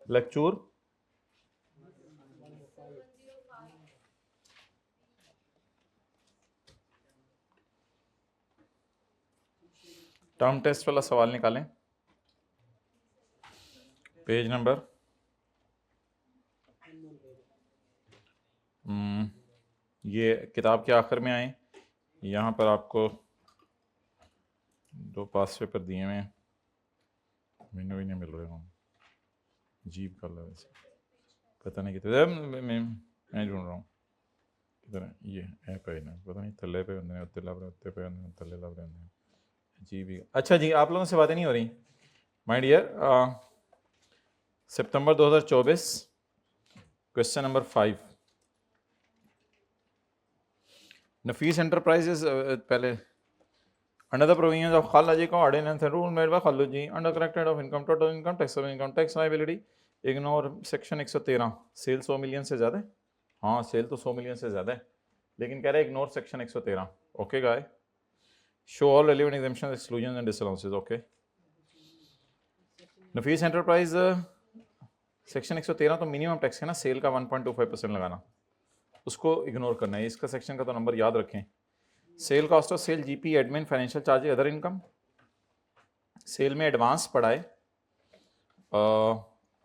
Lecture term test वाला सवाल निकालें, पेज नंबर ये किताब के आखिर में आए, यहाँ पर आपको 2 पास पेपर दिए हुए हैं, मैंने भी नहीं मिल रहे हूँ, अजीब कलर है, पता नहीं कितने मैं ढूंढ रहा हूँ किधर ये ऐप है ना, पता नहीं थल्ले पे होंगे उत्ते लग रहे उत्ते पे होंगे थल्ले लग रहे हैं, अजीब ही। अच्छा जी, आप लोगों से बातें नहीं हो रही माय डियर। सितंबर 2024 क्वेश्चन नंबर 5, नफीस एंटरप्राइजेज पहले अंडर द प्रोविजंस ऑफ खालाजी का ordinance and rule made by खालाजी under corrected of income total income tax liability ignore section 113, sale 100 million से ज़्यादा है, हाँ सेल तो 100 मिलियन से ज़्यादा है, लेकिन कह रहे हैं ignore section 113। Okay guy, show all relevant exemptions exclusion and disallowances. Okay, Nafees enterprise section 113 तो मिनिमम टैक्स है ना, सेल का 1.25% लगाना, उसको इग्नोर करना है। इसका सेक्शन का तो नंबर याद रखें। Sale cost of sale, GP, admin, financial charges, other income. Sale में एडवांस पड़ा है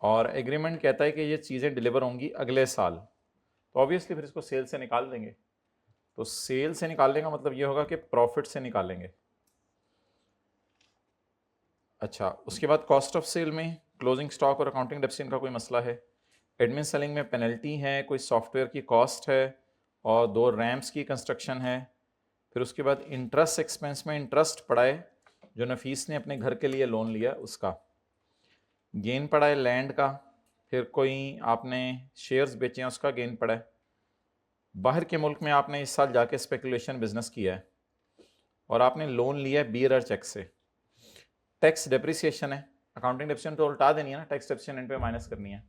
और एग्रीमेंट कहता है कि ये चीज़ें डिलीवर होंगी अगले साल, तो ऑब्वियसली फिर इसको सेल से निकाल देंगे। तो सेल से निकालने का मतलब ये होगा कि प्रॉफिट से निकालेंगे। अच्छा, उसके बाद कॉस्ट ऑफ सेल में क्लोजिंग स्टॉक और अकाउंटिंग डेप्सिन का कोई मसला है, एडमिन सेलिंग में पेनल्टी है, कोई सॉफ्टवेयर की कॉस्ट है और 2 रैम्स की कंस्ट्रक्शन है। फिर उसके बाद इंटरेस्ट एक्सपेंस में इंटरेस्ट पड़ा है जो नफीस ने अपने घर के लिए लोन लिया उसका, गेन पड़ा है लैंड का, फिर कोई आपने शेयर्स बेचे हैं उसका गेन पड़ा है, बाहर के मुल्क में आपने इस साल जाके स्पेकुलेशन बिजनेस किया है और आपने लोन लिया है बीयर चेक से, टैक्स डेप्रिसिएशन है, अकाउंटिंग डेप्रिसिएशन तो उल्टा देनी है ना, टैक्स डेप्रिसिएशन इन पे माइनस करनी है।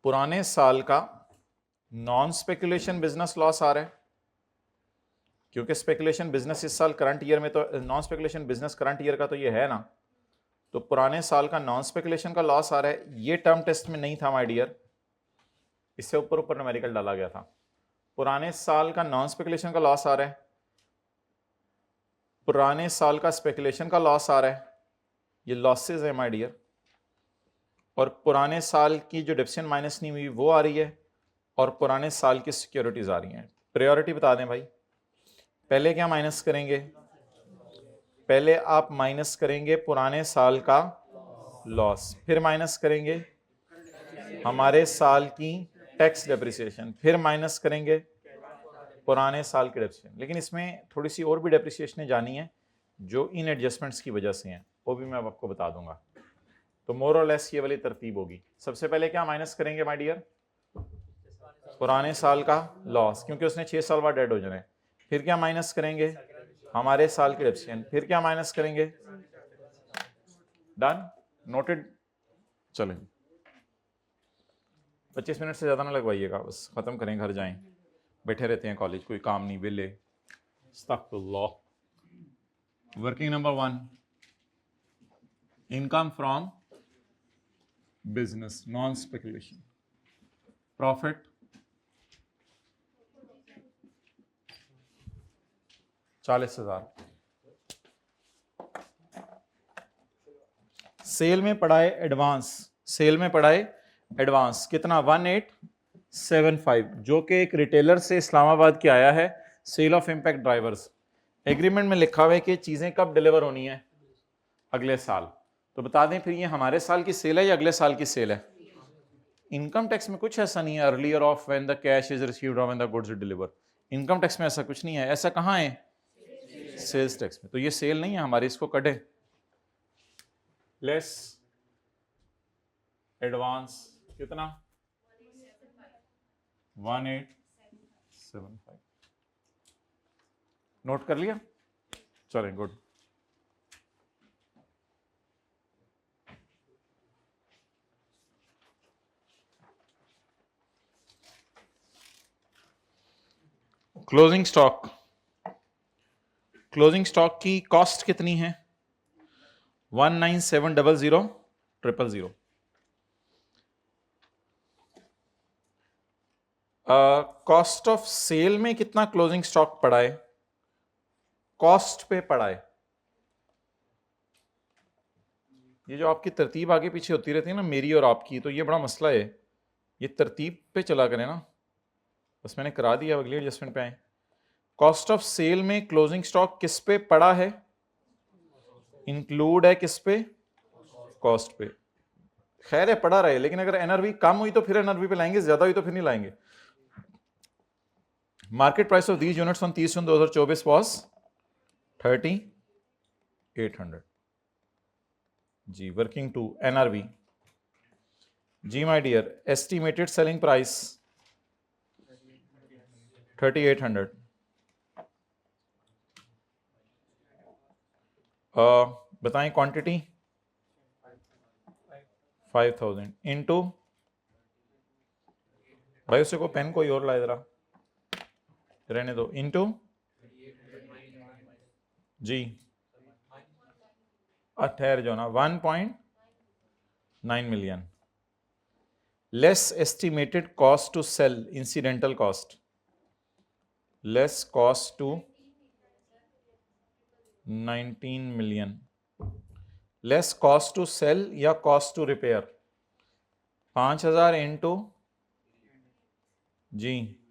पुराने साल का नॉन स्पेकुलेशन बिजनेस लॉस आ रहा है क्योंकि स्पेकुलेशन बिजनेस इस साल करंट ईयर में, तो non speculation business current year का तो ये है ना, तो पुराने साल का नॉन स्पेकुलेशन का लॉस आ रहा है। ये टर्म टेस्ट में नहीं था माय डियर, इससे ऊपर ऊपर न्यूमेरिकल डाला गया था। पुराने साल का नॉन स्पेकुलेशन का लॉस आ रहा है, पुराने साल का स्पेकुलेशन का लॉस आ रहा है, ये लॉसेज है माय डियर। और पुराने साल की जो डेप्सिएशन माइनस नहीं हुई वो आ रही है और पुराने साल की सिक्योरिटीज आ रही हैं। प्रायोरिटी बता दें भाई, पहले क्या माइनस करेंगे, पहले आप माइनस करेंगे पुराने साल का लॉस, फिर माइनस करेंगे हमारे साल की टैक्स डेप्रिसिएशन, फिर माइनस करेंगे पुराने साल की डेप्रिसिएशन। लेकिन इसमें थोड़ी सी और भी डेप्रिसिएशन जानी है जो इन एडजस्टमेंट्स की वजह से हैं, वो भी मैं आपको बता दूंगा। तो मोर और लेस ये वाली तरतीब होगी। सबसे पहले क्या माइनस करेंगे माय डियर, पुराने साल का लॉस क्योंकि उसने 6 साल बाद डेड हो जाना है। फिर क्या माइनस करेंगे, हमारे साल की डेप्रिसिएशन, फिर क्या माइनस करेंगे, डन, नोटेड। चलें 25 मिनट से ज़्यादा ना लगवाइएगा, बस ख़त्म करें घर जाएं, बैठे रहते हैं कॉलेज, कोई काम नहीं, बिल्ले। अस्तगफिरुल्लाह। Working number 1, income from business non speculation, profit 40,000। Sale में पड़ा है एडवांस, सेल में पड़ा है एडवांस कितना 1875, जो कि एक रिटेलर से इस्लामाबाद के आया है, sale of impact drivers. Agreement में लिखा हुआ है कि चीजें कब डिलीवर होनी है, अगले साल। तो बता दें फिर ये हमारे साल की सेल है या अगले साल की सेल है। इनकम टैक्स में कुछ ऐसा नहीं है earlier of when the cash is received और when the goods deliver, income tax में ऐसा कुछ नहीं है। ऐसा कहाँ है, सेल्स टैक्स में। तो ये सेल नहीं है हमारी, इसको कटे। लेस एडवांस कितना 1875, नोट कर लिया, चलें good. Closing stock, closing stock की कॉस्ट कितनी है 19700 000। कॉस्ट ऑफ सेल में कितना क्लोजिंग स्टॉक पड़ा है? कॉस्ट पे पड़ा है। ये जो आपकी तरतीब आगे पीछे होती रहती है ना मेरी और आपकी, तो ये बड़ा मसला है। ये तरतीब पे चला करें ना, बस मैंने करा दिया, अगली एडजस्टमेंट पे आए। कॉस्ट ऑफ सेल में क्लोजिंग स्टॉक किस पे पड़ा है? इंक्लूड है किस पे? कॉस्ट पे। खैर है पड़ा रहे, लेकिन अगर एनआरवी कम हुई तो फिर एनआरवी पे लाएंगे, ज्यादा हुई तो फिर नहीं लाएंगे। Market price of these units on 30 June 2024 was 3800 जी। वर्किंग टू एनआरवी जी my dear, estimated selling price 3800। बताएं क्वांटिटी 5000 इनटू, भाई उससे को पेन कोई और लाए जरा, रहने दो, इनटू जी, ठहर जाओ ना, 1.9 million less estimated cost to sell, incidental cost, less cost to 19 million, less cost to sell या कॉस्ट टू रिपेयर, 5000 इंटू जी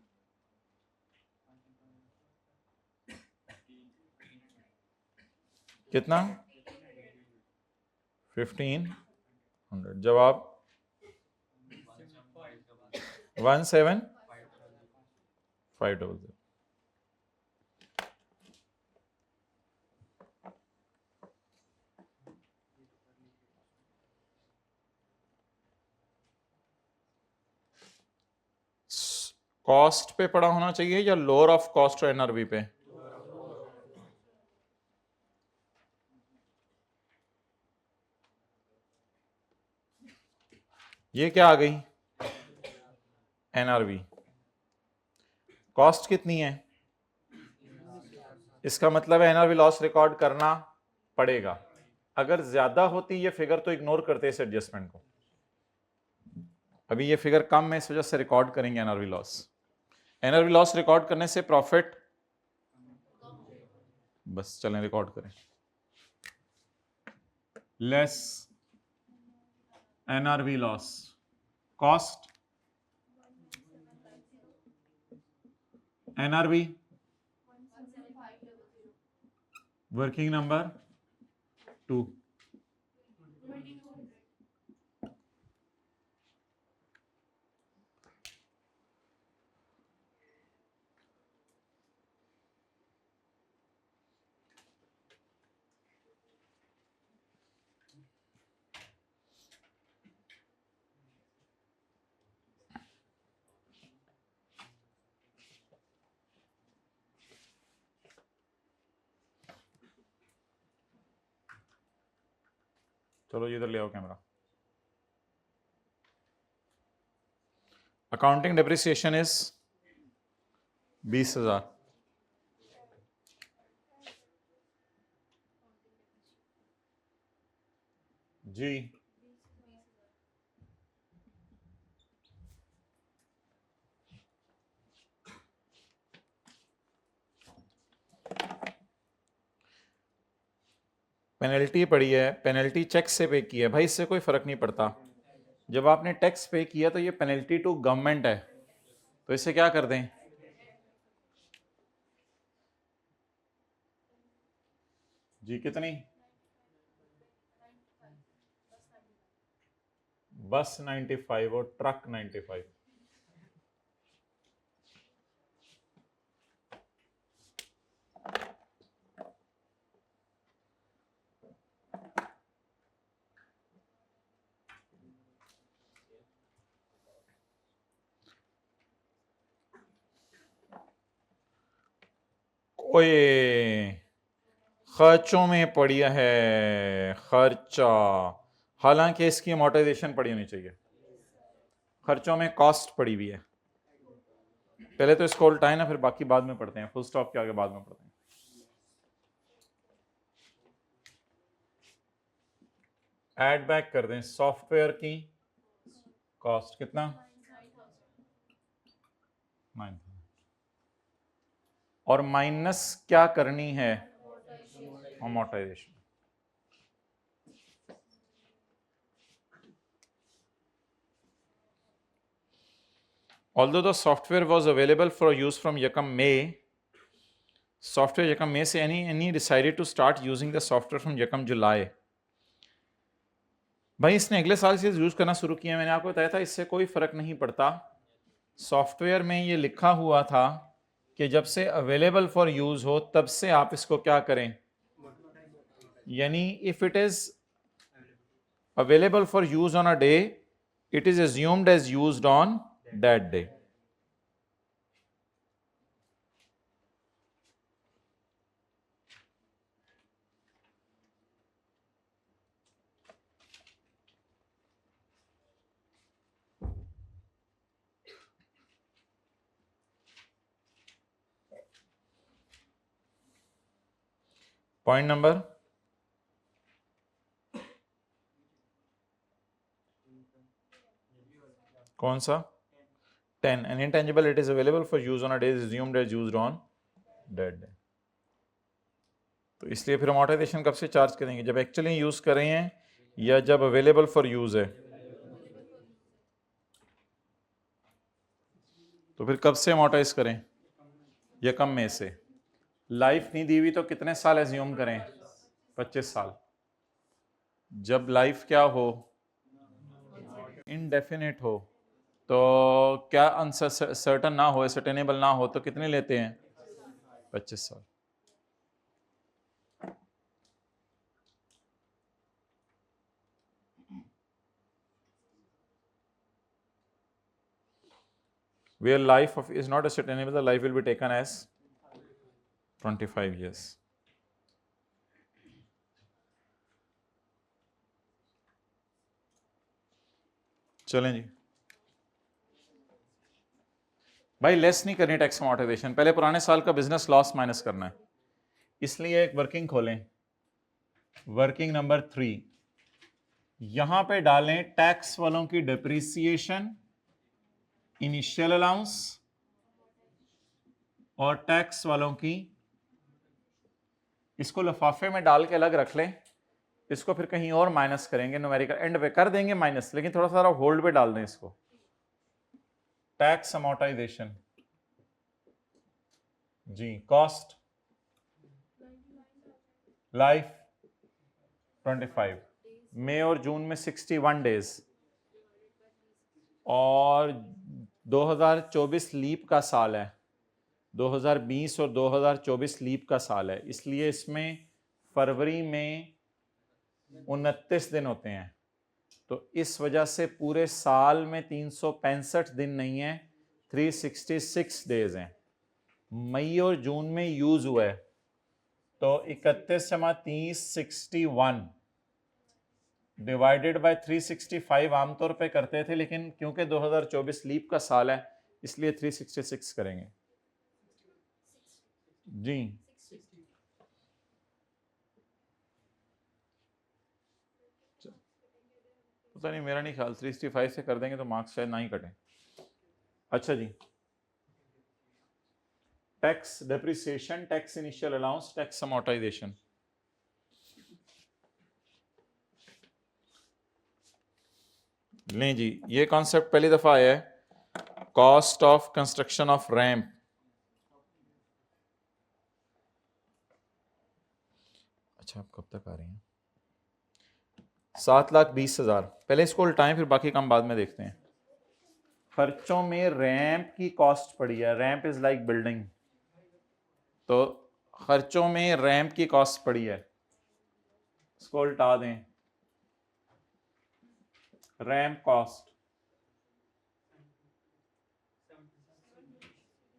कितना 1500। जवाब 17500। कॉस्ट पे पड़ा होना चाहिए या लोअर ऑफ कॉस्ट और एनआरवी पे? ये क्या आ गई? एनआरवी। कॉस्ट कितनी है? इसका मतलब है एनआरवी लॉस रिकॉर्ड करना पड़ेगा। अगर ज्यादा होती ये फिगर तो इग्नोर करते इस एडजस्टमेंट को। अभी ये फिगर कम है, इस वजह से रिकॉर्ड करेंगे NRV loss. NRV loss record करने से प्रॉफिट, बस चलें रिकॉर्ड करें, less NRV loss cost NRV working number 2। चलो इधर ले आओ कैमरा। अकाउंटिंग डेप्रिसिएशन इज 20,000 जी। पेनल्टी पड़ी है, पेनल्टी चेक से पे की है भाई, इससे कोई फर्क नहीं पड़ता। जब आपने टैक्स पे किया तो ये पेनल्टी टू गवर्नमेंट है, तो इसे क्या कर दें? जी कितनी? बस 95 और ट्रक 95। ओए खर्चों में पड़ी है खर्चा, हालांकि इसकी अमोर्टाइजेशन पड़ी होनी चाहिए। खर्चों में कॉस्ट पड़ी हुई है। पहले तो इसको उल्टाएं ना, फिर बाकी बाद में पढ़ते हैं, फुल स्टॉप के आगे बाद में पढ़ते हैं। ऐड बैक कर दें सॉफ्टवेयर की कॉस्ट कितना 9,000 और माइनस क्या करनी है amortisation. Although the software was available for use from Yakam May, software Yakam May से any decided to start using the software from Yakam July। भाई इसने अगले साल से यूज करना शुरू किया, मैंने आपको बताया था इससे कोई फर्क नहीं पड़ता। सॉफ्टवेयर में ये लिखा हुआ था कि जब से अवेलेबल फॉर यूज हो तब से आप इसको क्या करें, यानी if it is available for use on a day it is assumed as used on that day। Point number कौन सा 10, an intangible it is available for use on a day is assumed as used on that day। तो इसलिए फिर amortisation कब से charge करेंगे, जब actually use कर रहे हैं या जब अवेलेबल फॉर यूज है। तो फिर कब से अमोर्टाइज करें, यकम में से। लाइफ नहीं दी हुई तो कितने साल एज्यूम करें 25 साल। जब लाइफ क्या हो इनडेफिनेट हो तो क्या अनसर्टन ना हो, सर्टेनेबल ना हो तो कितने लेते हैं 25 साल। Where life is not ascertainable, the life will be taken as 25 years। चलें जी भाई, लेस नहीं करनी टैक्स अमोर्टाइजेशन, पहले पुराने साल का बिजनेस लॉस माइनस करना है। इसलिए एक वर्किंग खोलें, वर्किंग नंबर 3, यहां पे डालें टैक्स वालों की डिप्रिसिएशन, इनिशियल अलाउंस और टैक्स वालों की, इसको लिफाफे में डाल के अलग रख लें, इसको फिर कहीं और माइनस करेंगे, न्यूमेरिकल एंड पे कर देंगे माइनस, लेकिन थोड़ा सा होल्ड पे डाल दें इसको। टैक्स अमोर्टाइजेशन जी, कॉस्ट लाइफ 25, मई और जून में 61 डेज और 2024 लीप का साल है, 2020 और 2024 लीप का साल है, इसलिए इसमें फरवरी में 29 दिन होते हैं। तो इस वजह से पूरे साल में 365 दिन नहीं है, 366 डेज हैं। मई और जून में यूज हुआ है तो 31 जमा 30 61 डिवाइडेड बाय 365 आमतौर पे करते थे, लेकिन क्योंकि 2024 लीप का साल है इसलिए 366 करेंगे जी। पता नहीं, मेरा नहीं ख्याल, 365 से कर देंगे तो मार्क्स शायद ना ही कटें। अच्छा जी, tax depreciation, tax initial allowance, tax amortisation. लें जी, ये कॉन्सेप्ट पहली दफा आया है, cost of construction of ramp. अच्छा, आप कब तक आ रही हैं? 7,20,000। पहले इसको उल्टाएं फिर बाकी काम बाद में देखते हैं। खर्चों में रैंप की कॉस्ट पड़ी है, रैंप इज लाइक बिल्डिंग, तो खर्चों में रैंप की कॉस्ट पड़ी है, इसको उल्टा दें, ramp cost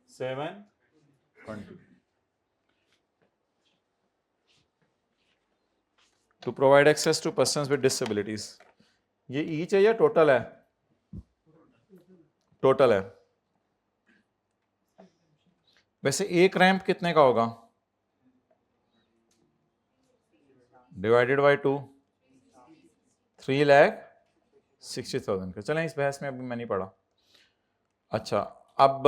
720 to provide access to persons with disabilities. ये ईच है या टोटल है? टोटल है। वैसे एक रैंप कितने का होगा? डिवाइडेड बाय 2 3,60,000 का। चलें, इस बहस में अभी मैं नहीं पढ़ा। अच्छा, अब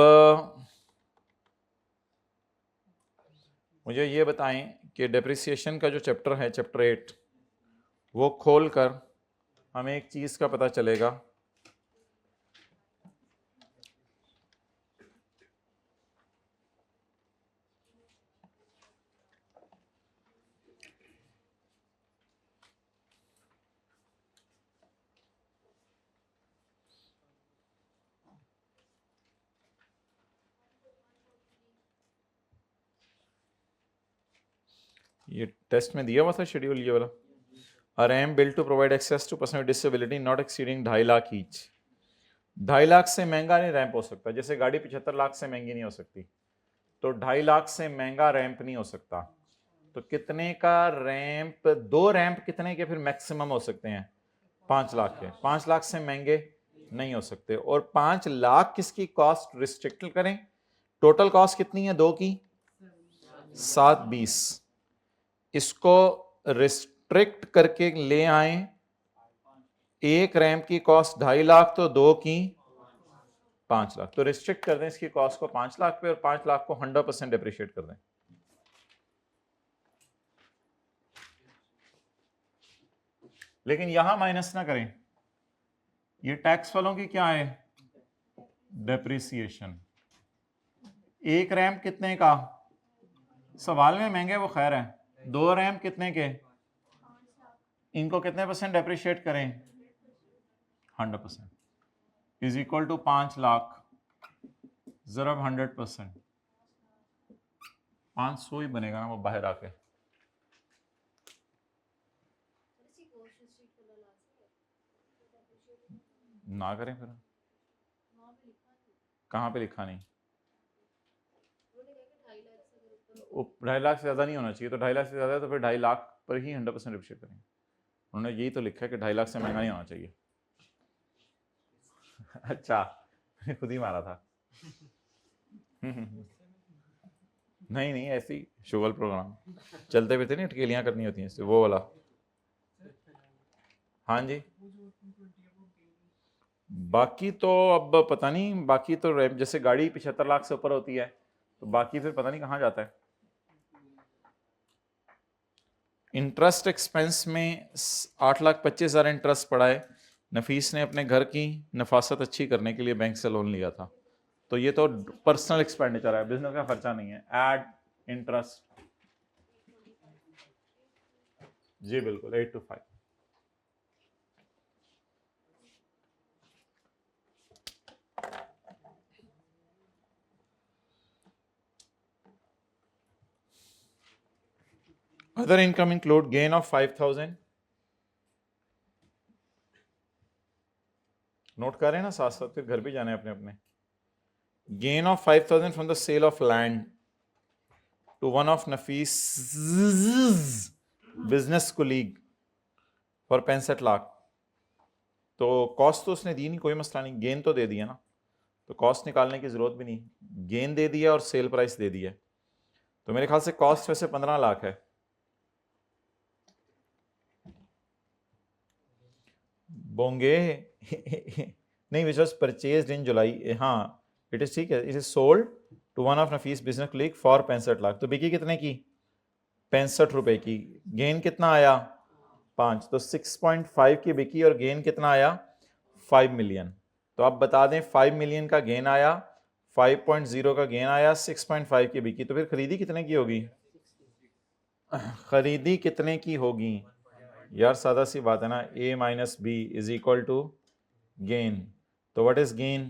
मुझे ये बताएं कि डेप्रिसिएशन का जो चैप्टर है, चैप्टर 8, वो खोल कर हमें एक चीज़ का पता चलेगा। ये टेस्ट में दिया हुआ था शेड्यूल, ये वाला। A RAM built to provide access to person with disability not exceeding 2.5 lakh each. 2.5 lakh से महंगा नहीं रैंप हो सकता। जैसे गाड़ी 75 लाख से महंगी नहीं हो सकती, तो 2.5 लाख से महंगा रैंप नहीं हो सकता। तो कितने का रैंप, 2 रैंप कितने के फिर मैक्सिमम हो सकते हैं? 5 लाख के। 5 लाख से महंगे नहीं हो सकते। और 5 लाख किसकी कॉस्ट रिस्ट्रिक्ट करें? टोटल कॉस्ट कितनी है 2 की? 720। इसको रिस्ट्रिक्ट करके ले आए। एक रैंप की कॉस्ट 2.5 लाख, तो 2 की 5 लाख। तो रिस्ट्रिक्ट कर दें इसकी कॉस्ट को 5 लाख पे, और 5 लाख को 100% डेप्रिशिएट कर दें। लेकिन यहां माइनस ना करें, ये टैक्स वालों की क्या है? डेप्रिसिएशन। एक रैंप कितने का? सवाल में महंगे वो खैर है। 2 रैंप कितने के? इनको कितने परसेंट डेप्रिशिएट करें? 100%। इज इक्वल टू 5 लाख ज़रब 100%। 500 ही बनेगा ना वो बाहर आके। ना करें फिर। कहाँ पे लिखा नहीं? 2.5 लाख से ज़्यादा नहीं होना चाहिए। तो 2.5 लाख से ज़्यादा है तो फिर 2.5 लाख पर ही 100% डेप्रिशिएट करेंगे। उन्होंने यही तो लिखा है कि 2.5 लाख से महंगा नहीं होना चाहिए। अच्छा, खुद ही मारा था। नहीं नहीं, ऐसी शुगल प्रोग्राम चलते फिरते नहीं, अटकेलियाँ करनी होती हैं इससे, वो वाला। हाँ जी, बाकी तो अब पता नहीं। बाकी तो जैसे गाड़ी 75 लाख से ऊपर होती है तो बाकी फिर पता नहीं कहाँ जाता है। इंटरेस्ट एक्सपेंस में 8,25,000 इंटरेस्ट पड़ा है। नफीस ने अपने घर की नफासत अच्छी करने के लिए बैंक से लोन लिया था। तो ये तो पर्सनल एक्सपेंडिचर है, बिजनेस का खर्चा नहीं है। ऐड इंटरेस्ट, जी बिल्कुल, 8 to 5। Other income include gain of 5,000। Note कर रहे हैं ना साथ साथ, फिर घर भी जाना है अपने अपने। Gain of 5,000 from the sale of land to one of Nafees business colleague for 65 lakh. तो कॉस्ट तो उसने दी नहीं, कोई मसला नहीं, गेन तो दे दिया ना, तो कॉस्ट निकालने की जरूरत भी नहीं। गेन दे दिया और सेल प्राइस दे दिया। तो मेरे ख्याल से कॉस्ट वैसे 15 लाख है। बोंगे नहीं, विच वॉज परचेज इन जुलाई। हाँ इट इज ठीक है। It is sold to one of Nafees business colleague for 65 lakh. तो बिकी कितने की? 65 रुपए की। गेन कितना आया? 5। तो 6.5 की बिकी और गेन कितना आया? 5 मिलियन। तो आप बता दें 5 मिलियन का गेन आया, 5.0 का गेन आया, 6.5 की बिकी। तो फिर खरीदी कितने की होगी? खरीदी कितने की होगी यार? सादा सी बात है ना, a minus B is equal to gain. तो what is gain?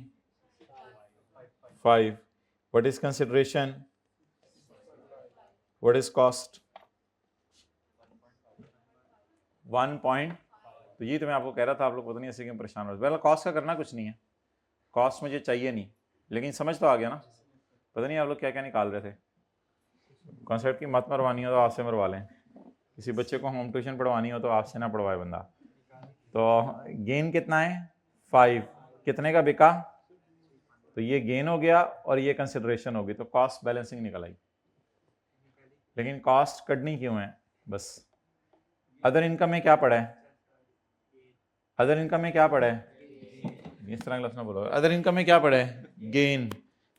5। What is consideration? What is cost? 1 point. तो ये तो मैं आपको कह रहा था, आप लोग पता नहीं ऐसे क्यों परेशान हो रहे। कॉस्ट का करना कुछ नहीं है, कॉस्ट मुझे चाहिए नहीं, लेकिन समझ तो आ गया ना। पता नहीं आप लोग क्या क्या निकाल रहे थे। कॉन्सेप्ट की मत मरवानी हो तो आपसे मरवा लें, किसी बच्चे को होम ट्यूशन पढ़वानी हो तो आपसे ना पढ़वाए बंदा। तो गेन कितना है? 5। कितने का बिका? तो ये गेन हो गया और ये कंसिडरेशन होगी, तो कॉस्ट बैलेंसिंग निकल आई। लेकिन कॉस्ट कटनी क्यों है? बस अदर इनकम में क्या पड़ा है? अदर इनकम में क्या पड़ा है, इस तरह लफ्ज़ ना बोलो, अदर इनकम में क्या पड़ा है, गेन।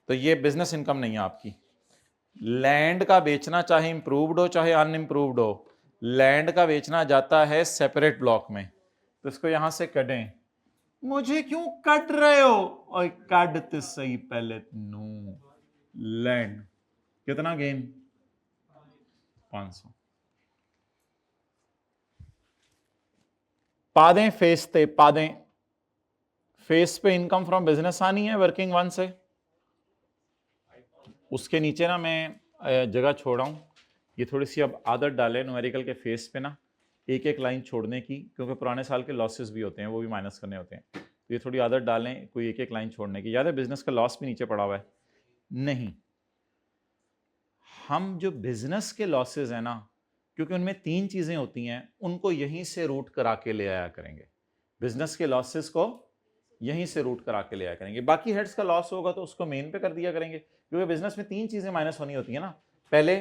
तो ये बिजनेस इनकम नहीं है आपकी। लैंड का बेचना चाहे इंप्रूव्ड हो चाहे अनइम्प्रूव्ड हो, लैंड का बेचना जाता है सेपरेट ब्लॉक में, तो इसको यहां से कटें। मुझे क्यों कट रहे हो, और काटते सही पहले। नो, लैंड कितना गेन, 500। पादें फेस थे, पादें फेस पे इनकम फ्रॉम बिजनेस आनी है वर्किंग वन से। उसके नीचे ना मैं जगह छोड़ रहा हूं, ये थोड़ी सी अब आदत डालें न्यूमेरिकल के फेस पे ना एक एक लाइन छोड़ने की, क्योंकि पुराने साल के लॉसेस भी होते हैं, वो भी माइनस करने होते हैं। तो ये थोड़ी आदत डालें कोई एक एक लाइन छोड़ने की। याद है बिजनेस का लॉस भी नीचे पड़ा हुआ है, नहीं, हम जो बिजनेस के लॉसेस हैं ना, क्योंकि उनमें 3 चीजें होती हैं, उनको यहीं से रूट करा के ले आया करेंगे। बिजनेस के लॉसेस को यहीं से रूट करा के ले आया करेंगे। बाकी हेड्स का लॉस होगा तो उसको मेन पे कर दिया करेंगे, क्योंकि बिजनेस में 3 चीजें माइनस होनी होती है ना, पहले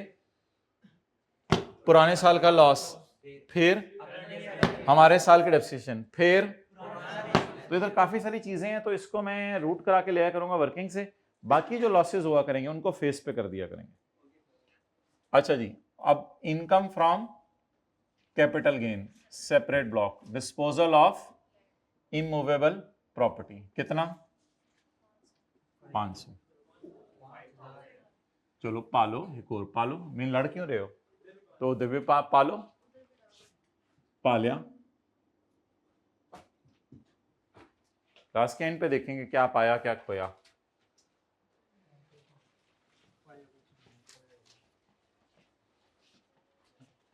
पुराने साल का लॉस, फिर हमारे साल की डेप्रिसिएशन, फिर तो इधर काफी सारी चीजें हैं, तो इसको मैं रूट करा के ले आया करूंगा वर्किंग से। बाकी जो लॉसेस हुआ करेंगे उनको फेस पे कर दिया करेंगे। अच्छा जी, अब income from capital gain separate block, disposal of immovable property, कितना, 500। चलो पालो, एक और पालो, मैं लड़ क्यों रहे हो, तो दिव्य पालो, पालिया। क्लास के एंड पे देखेंगे क्या पाया क्या खोया।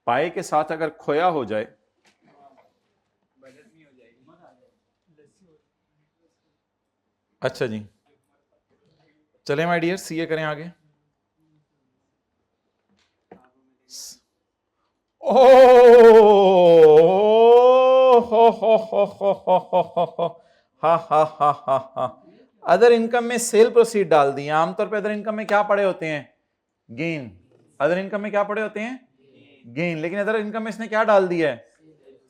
पाए के साथ अगर खोया हो जाए, अच्छा जी, चले माय डियर, सीए करें आगे। ओ हो हा हा हा हा हा। अदर इनकम में सेल प्रोसीड डाल दिए। आमतौर पे अदर इनकम में क्या पड़े होते हैं, गेन। अदर इनकम में क्या पड़े होते हैं, गेन। लेकिन अदर इनकम में इसने क्या डाल दिया है,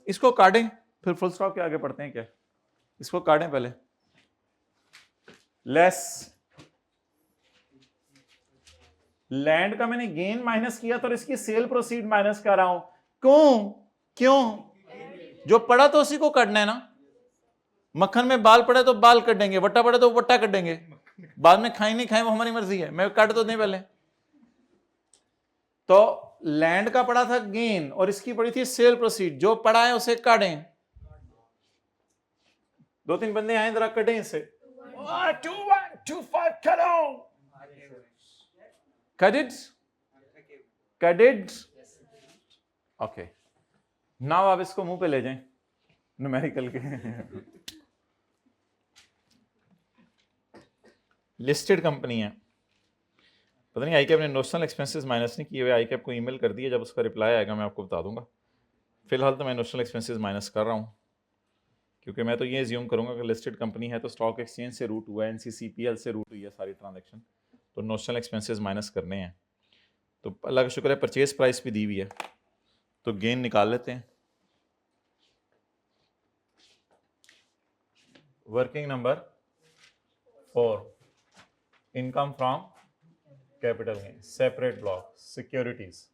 इसको काटें, फिर फुल स्टॉप के आगे पढ़ते हैं क्या, इसको काटें पहले। लेस लैंड का मैंने गेन माइनस किया तो इसकी सेल प्रोसीड माइनस कर रहा हूं। क्यों, क्यों, जो पड़ा तो उसी को काटना है ना। मक्खन में बाल पड़े तो बाल कटेंगे, वट्टा पड़े तो वट्टा कटेंगे, बाद में खाएं नहीं खाएं वो हमारी मर्जी है, मैं काट तो नहीं पहले। तो लैंड का पड़ा था गेन और इसकी पड़ी थी सेल प्रोसीड, जो पड़ा है उसे काटें। 2-3 बंदे आए, जरा कटें इसे। 2 1 2 5 करो, cut it, cut it, okay. Now आप इसको मुंह पे ले जाएं न्यूमेरिकल के। लिस्टेड कंपनी है, पता नहीं आईकैप ने नोशनल एक्सपेंसेस माइनस नहीं किए हुए। आईकैप को ईमेल कर दिया, जब उसका रिप्लाई आएगा मैं आपको बता दूंगा। फिलहाल तो मैं नोशनल एक्सपेंसेस माइनस कर रहा हूँ, क्योंकि मैं तो ये एज्यूम करूंगा कि लिस्टेड कंपनी है तो स्टॉक एक्सचेंज से रूट हुआ है, एनसीसीपीएल से रूट हुई है सारी ट्रांजैक्शन, तो नोशनल एक्सपेंसेस माइनस करने हैं। तो अल्लाह का शुक्र है परचेज प्राइस भी दी हुई है, तो गेन निकाल लेते हैं। Working number 4, income from capital gain separate block securities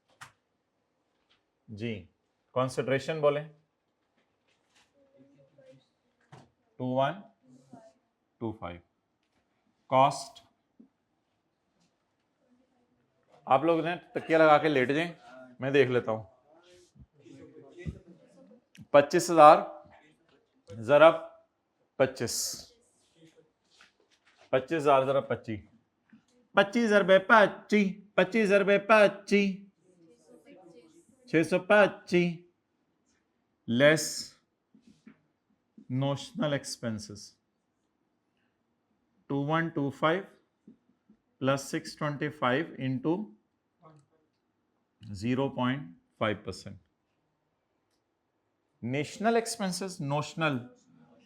जी। कॉन्सेंट्रेशन बोले 2125। कॉस्ट, आप लोग ने तकिया लगा के लेट जाएं, मैं देख लेता हूं। 25,000 जरा 25, 25,000 जरा 25, 25,000 रुपए 25, 25,000 रुपए 25, 625 less notional expenses 2125 plus 625 into 0.5%। National expenses, notional,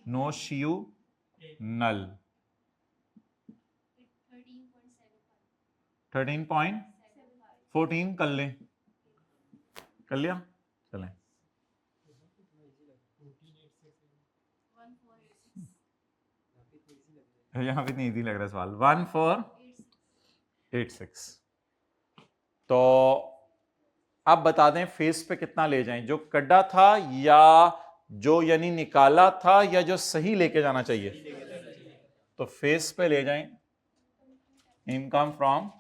notional 13.14 कर लें, कर लिया, चलें। यहाँ भी नहीं इजी लग रहा है सवाल। 1486। तो अब बता दें फेस पे कितना ले जाएं, जो कड्डा था या जो यानी निकाला था या जो सही लेके जाना चाहिए। तो फेस पे ले जाएं इनकम फ्रॉम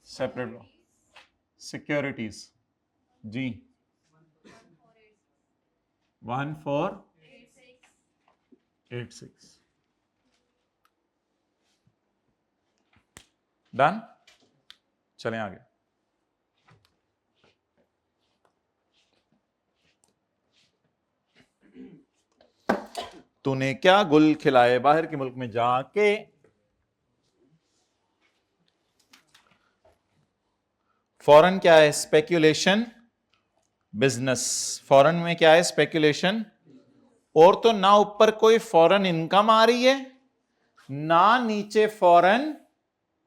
सेपरेट सिक्योरिटीज जी 1486। डन। चलें आगे। तूने क्या गुल खिलाए बाहर के मुल्क में जाके। फॉरेन क्या है? Speculation business. फॉरेन में क्या है? स्पेक्यूलेशन। और तो ना ऊपर कोई फॉरेन इनकम आ रही है ना नीचे फॉरेन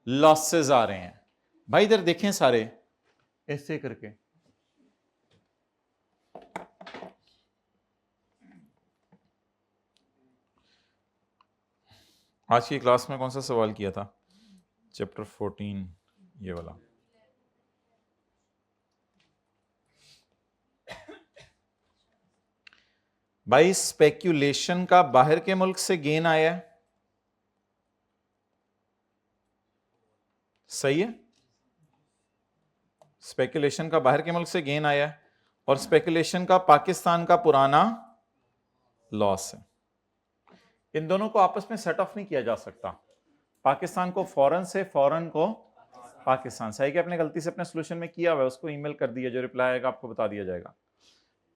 लॉसेस आ रहे हैं। भाई इधर देखें सारे ऐसे करके। आज की क्लास में कौन सा सवाल किया था? चैप्टर 14 ये वाला। भाई स्पेक्यूलेशन का बाहर के मुल्क से गेन आया है, सही है। स्पेक्यूलेशन का बाहर के मुल्क से गेन आया है और स्पेक्यूलेशन का पाकिस्तान का पुराना लॉस है। इन दोनों को आपस में सेट ऑफ नहीं किया जा सकता। पाकिस्तान को फॉरेन से, फॉरेन को पाकिस्तान से। कि आपने गलती से अपने सोल्यूशन में किया हुआ है, उसको ईमेल कर दिया, जो रिप्लाई आएगा आपको बता दिया जाएगा।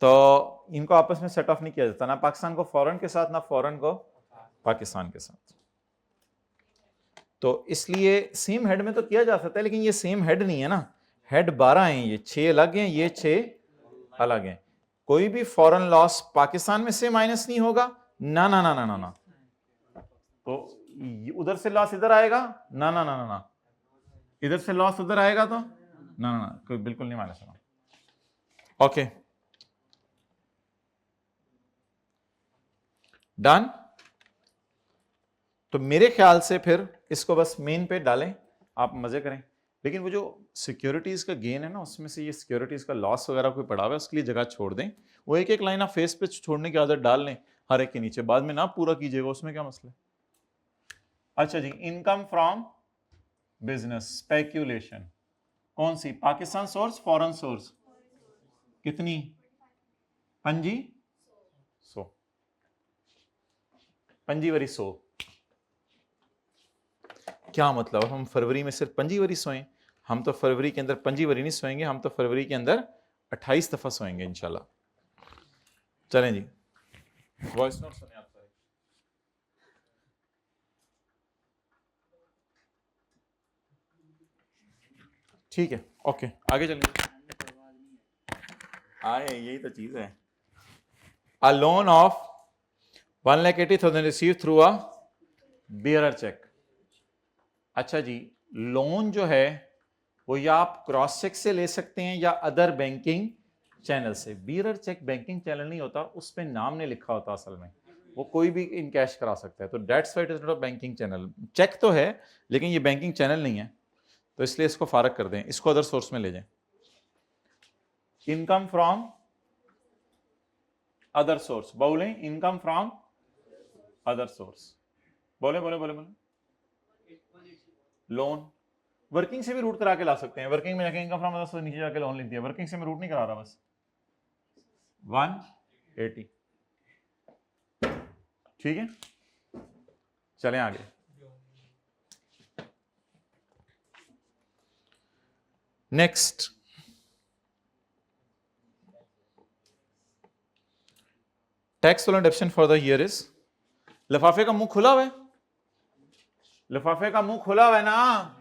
तो इनको आपस में सेट ऑफ नहीं किया जाता, ना पाकिस्तान को फॉरेन के साथ ना फॉरेन को पाकिस्तान के साथ। तो इसलिए सेम हेड में तो किया जा सकता है, लेकिन ये सेम हेड नहीं है ना। हेड 12 हैं, ये 6 अलग हैं, ये 6 अलग हैं। कोई भी फॉरेन लॉस पाकिस्तान में से माइनस नहीं होगा, ना ना ना ना ना ना। तो उधर से लॉस इधर आएगा, ना ना ना ना ना। इधर से लॉस उधर आएगा तो ना ना ना, कोई बिल्कुल नहीं माइनस होगा। Okay done. तो मेरे ख्याल से फिर इसको बस मेन पे डालें, आप मजे करें। लेकिन वो जो सिक्योरिटीज का गेन है ना, उसमें से ये सिक्योरिटीज का लॉस वगैरह कोई पड़ा हुआ है, उसके लिए जगह छोड़ दें। वो एक एक लाइन आप फेस पे छोड़ने की आदत डाल लें हर एक के नीचे, बाद में ना पूरा कीजिएगा, उसमें क्या मसला है। अच्छा जी, इनकम फ्रॉम बिजनेस स्पेक्यूलेशन कौन सी? Pakistan source, foreign source? कितनी? पंजी 100, पंजी वरी 100। क्या मतलब? हम फरवरी में सिर्फ पंजी वरी सोएं? हम तो फरवरी के अंदर पंजी वरी नहीं सोएंगे, हम तो फरवरी के अंदर 28 दफा सोएंगे इंशाल्लाह। चलें जी, वॉइस नोट सुने आप सारे। ठीक है, ओके आगे चलें। आए, यही तो चीज है। A loan of 1,80,000 receive through a bearer cheque. अच्छा जी, लोन जो है वो या आप क्रॉस चेक से ले सकते हैं या अदर बैंकिंग चैनल से। बियरर चेक बैंकिंग चैनल नहीं होता, उस पर नाम नहीं लिखा होता असल में, वो कोई भी इन कैश करा सकता है। तो that's why it is not a banking channel. Check तो है लेकिन ये बैंकिंग चैनल नहीं है, तो इसलिए इसको फारग कर दें, इसको अदर सोर्स में ले जाएं। इनकम फ्रॉम अदर सोर्स, बोले इनकम फ्रॉम अदर सोर्स, बोले बोले बोले बोले। लोन वर्किंग से भी रूट करा के ला सकते हैं। वर्किंग में जाके इनकम फ्रॉम अदर सोर्स नीचे जाके लोन लिख दिया, वर्किंग से मैं रूट नहीं करा रहा, बस 180। ठीक है, चलें आगे। Next, tax डेप्शन for the year is. लिफाफे का मुंह खुला हुआ है, लिफाफे का मुंह खुला हुआ है ना,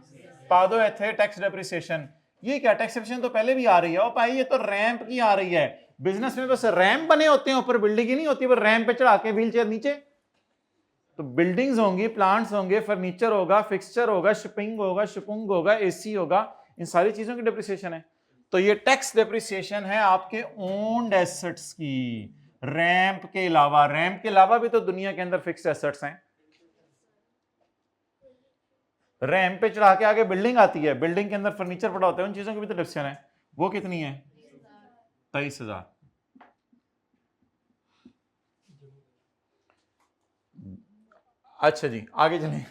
पा दो इथे टैक्स डेप्रिसिएशन। ये क्या टैक्स डेप्रिसिएशन तो पहले भी आ रही है। ओ भाई ये तो रैंप की आ रही है। बिजनेस में बस रैंप बने होते हैं, ऊपर बिल्डिंग ही नहीं होती, पर रैंप पे चढ़ा के व्हील चेयर नीचे। तो बिल्डिंग्स होंगी, प्लांट्स होंगे, फर्नीचर होगा, फिक्सचर होगा, शिपिंग होगा, शिपुंग होगा, एसी होगा, इन सारी चीजों की डेप्रिसिएशन है। तो ये टैक्स डेप्रिसिएशन है आपके ओन्ड एसेट्स की। रैंप के अलावा भी तो दुनिया के अंदर फिक्स्ड एसेट्स हैं। रैंप पे चढ़ा के आगे बिल्डिंग आती है, बिल्डिंग के अंदर फर्नीचर पड़ा होता है, उन चीजों की भी तो डिप्सियन है। वो कितनी है? 23,000। अच्छा जी आगे चलें।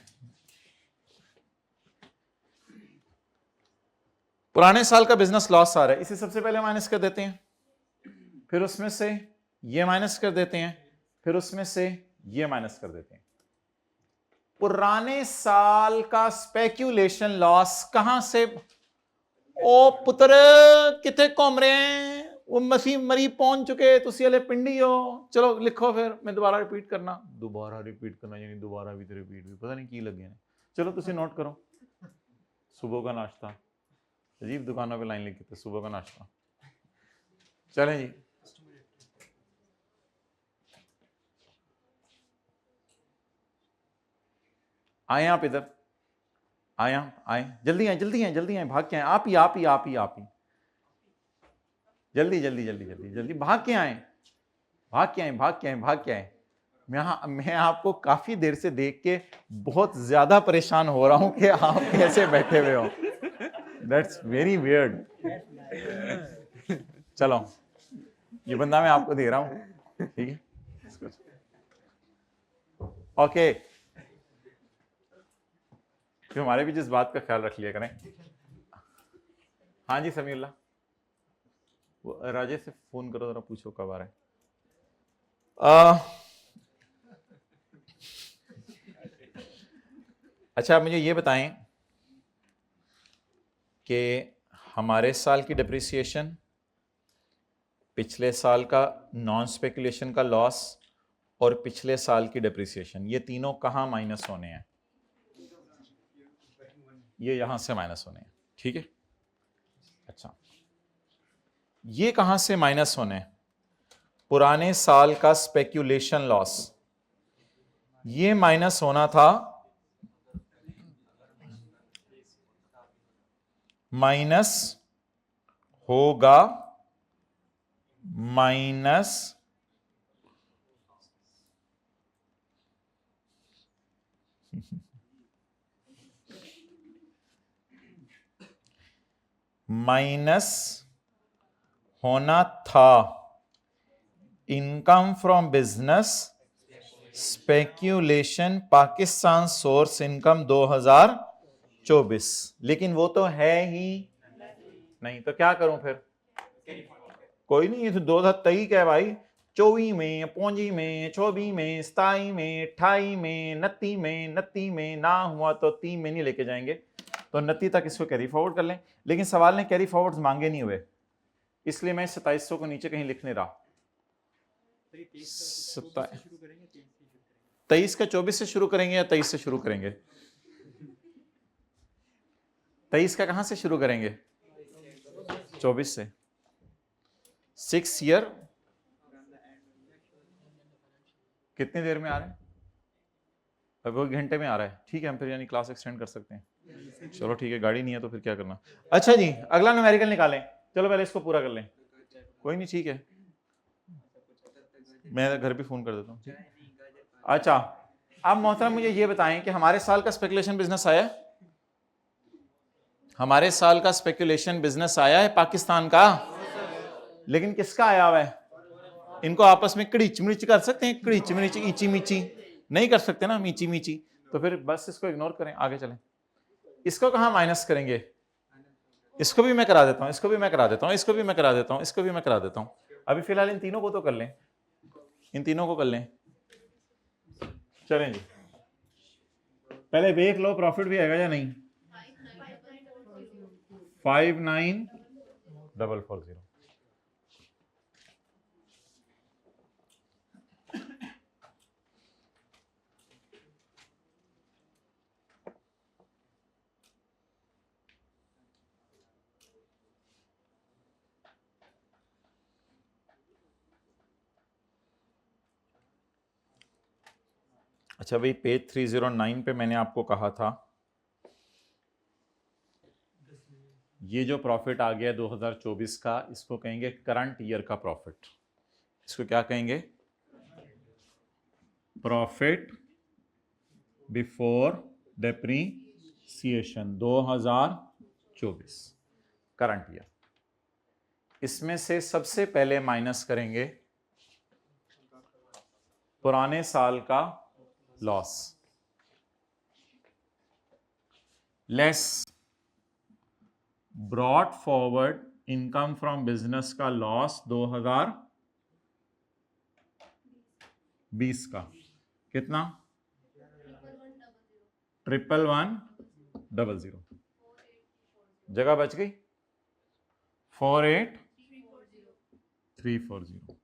पुराने साल का बिजनेस लॉस आ रहा है, इसे सबसे पहले माइनस कर देते हैं, फिर उसमें से ये माइनस कर देते हैं, फिर उसमें से ये माइनस कर देते हैं। पुराने साल का स्पेक्यूलेशन लॉस कहां से? ओ पुत्र कितने घूम रहे हैं, वो मसीह मरी पहुंच चुके, तुसी हले पिंडी हो। चलो लिखो, फिर मैं दोबारा रिपीट करना यानी दोबारा भी रिपीट भी पता नहीं की लगे ने। चलो तुसी नोट करो। सुबह का नाश्ता, अजीब दुकानों पे लाइन लिखी थी, सुबह का नाश्ता। चलें जी, आए आप इधर, आए जल्दी आए, भाग के आए, आप ही जल्दी भाग के आए। मैं आपको काफी देर से देख के बहुत ज्यादा परेशान हो रहा हूं कि आप कैसे बैठे हुए हो। That's very weird. चलो ये बंदा मैं आपको दे रहा हूं, ठीक है? ओके, तो हमारे भी जिस बात का ख्याल रख लिया करें। हाँ जी समीउल्लाह, वो राजेश से फोन करो जरा, पूछो कब आ रहा है। अच्छा आप मुझे ये बताएं कि हमारे साल की डिप्रिसिएशन, पिछले साल का नॉन स्पेकुलेशन का लॉस और पिछले साल की डिप्रिसिएशन, ये तीनों कहाँ माइनस होने हैं? ये यहां से माइनस होने हैं, ठीक है? अच्छा, ये कहां से माइनस होने हैं? पुराने साल का स्पेक्यूलेशन लॉस, ये माइनस होना था, माइनस होगा माइनस माइनस होना था income from business speculation Pakistan source income 2024, लेकिन वो तो है ही नहीं, तो क्या करूं फिर? कोई नहीं, 2023 का है भाई। 24 में, 25 में, 24 में, 27 में, 28 में, 29 में, 29 में ना हुआ तो 3 में नहीं लेके जाएंगे, तो 29 तक इसको कैरी फॉरवर्ड कर लें। लेकिन सवाल ने कैरी फॉरवर्ड मांगे नहीं हुए, इसलिए मैं 2700 को नीचे कहीं लिख नहीं रहा। 23 का 24 से शुरू करेंगे या 23 से शुरू करेंगे? 23 का कहां से शुरू करेंगे? 24 से। 6 ईयर कितनी देर में आ रहे हैं? अब 1 घंटे में आ रहा है, ठीक है, हम फिर यानी क्लास एक्सटेंड कर सकते हैं। चलो ठीक है, गाड़ी नहीं है तो फिर क्या करना। अच्छा जी, अगला न्यूमेरिकल निकालें। चलो पहले इसको पूरा कर लें। कोई नहीं, ठीक है, मैं घर भी फोन कर देता हूँ। अच्छा, अब मोहतरम मुझे ये बताएं कि हमारे साल का स्पेकुलेशन बिजनेस आया है? हमारे साल का स्पेकुलेशन बिजनेस आया है पाकिस्तान का, लेकिन किसका आया हुआ है? इनको आपस में कड़ीच मिर्च कर सकते हैं? कड़ीच मिर्च, ईची मीची नहीं कर सकते ना, मीची मीची, तो फिर बस इसको इग्नोर करें, आगे चलें। इसको कहां माइनस करेंगे? इसको भी मैं करा देता हूं, इसको भी मैं करा देता हूं, इसको भी मैं करा देता हूं, इसको भी मैं करा देता हूं। अभी फिलहाल इन तीनों को तो कर लें, इन तीनों को कर लें। चलें जी, पहले देख लो प्रॉफिट भी आएगा या नहीं। 59,440। अच्छा भाई, पेज 309 पे मैंने आपको कहा था ये जो प्रॉफिट आ गया 2024 का, इसको कहेंगे करंट ईयर का प्रॉफिट। इसको क्या कहेंगे? Profit before depreciation 2024 current year. इसमें से सबसे पहले माइनस करेंगे पुराने साल का loss, less brought forward income from business का लॉस 2020 का कितना? 11100। जगह बच गई? 48340।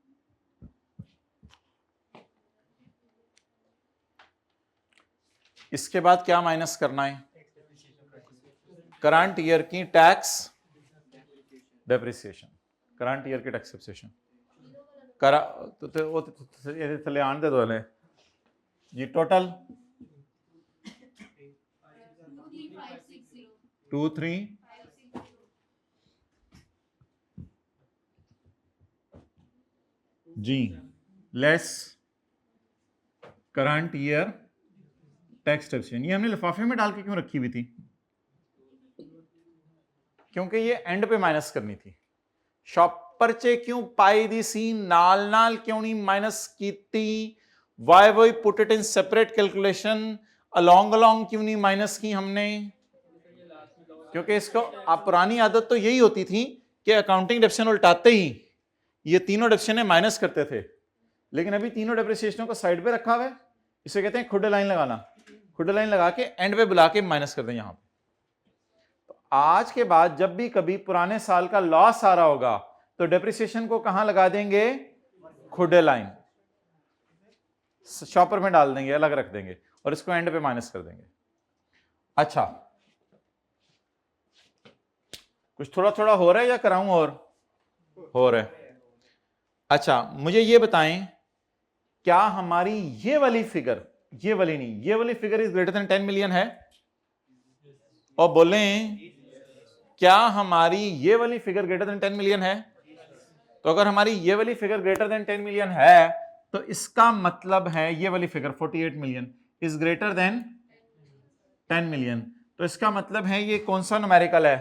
इसके बाद क्या माइनस करना है? करंट ईयर की टैक्स डेप्रिसिएशन, करंट ईयर की टैक्स डेप्रिसिएशन करा तो थले आन दे दो जी। टोटल 23 जी, less current year tax depreciation. ये हमने लिफाफे में डाल के क्यों रखी हुई थी? क्योंकि ये एंड पे माइनस करनी थी। शॉपर चे क्यों पाई दी सी, नाल नाल क्यों नहीं माइनस की? Why why put it in separate calculation, along along क्यों नहीं माइनस की हमने? क्योंकि इसको आप पुरानी आदत तो यही होती थी कि अकाउंटिंग डेप्रिसिएशन उल्टाते ही ये तीनों डेप्रिसिएशन माइनस करते थे, लेकिन अभी तीनों डेप्रिसिएशनों को साइड पे रखा हुआ है। इसे कहते हैं खुडे लाइन लगाना। खुडे लाइन लगा के एंड पे बुला के माइनस कर दें यहां पे। तो आज के बाद जब भी कभी पुराने साल का लॉस आ रहा होगा तो डेप्रिसिएशन को कहां लगा देंगे? खुडे लाइन, शॉपर में डाल देंगे, अलग रख देंगे और इसको एंड पे माइनस कर देंगे। अच्छा, कुछ थोड़ा थोड़ा हो रहा है या कराऊं? और हो रहा है। अच्छा, मुझे ये बताएं, क्या हमारी ये वाली फिगर, ये वाली नहीं, ये वाली figure is greater than 10 million है? और बोलें क्या हमारी ये वाली फिगर ग्रेटर देन 10 मिलियन है? तो अगर हमारी ये वाली फिगर ग्रेटर देन 10 मिलियन है तो इसका मतलब है ये वाली figure 48 million is greater than 10 million. तो इसका मतलब है ये कौन सा न्यूमेरिकल है?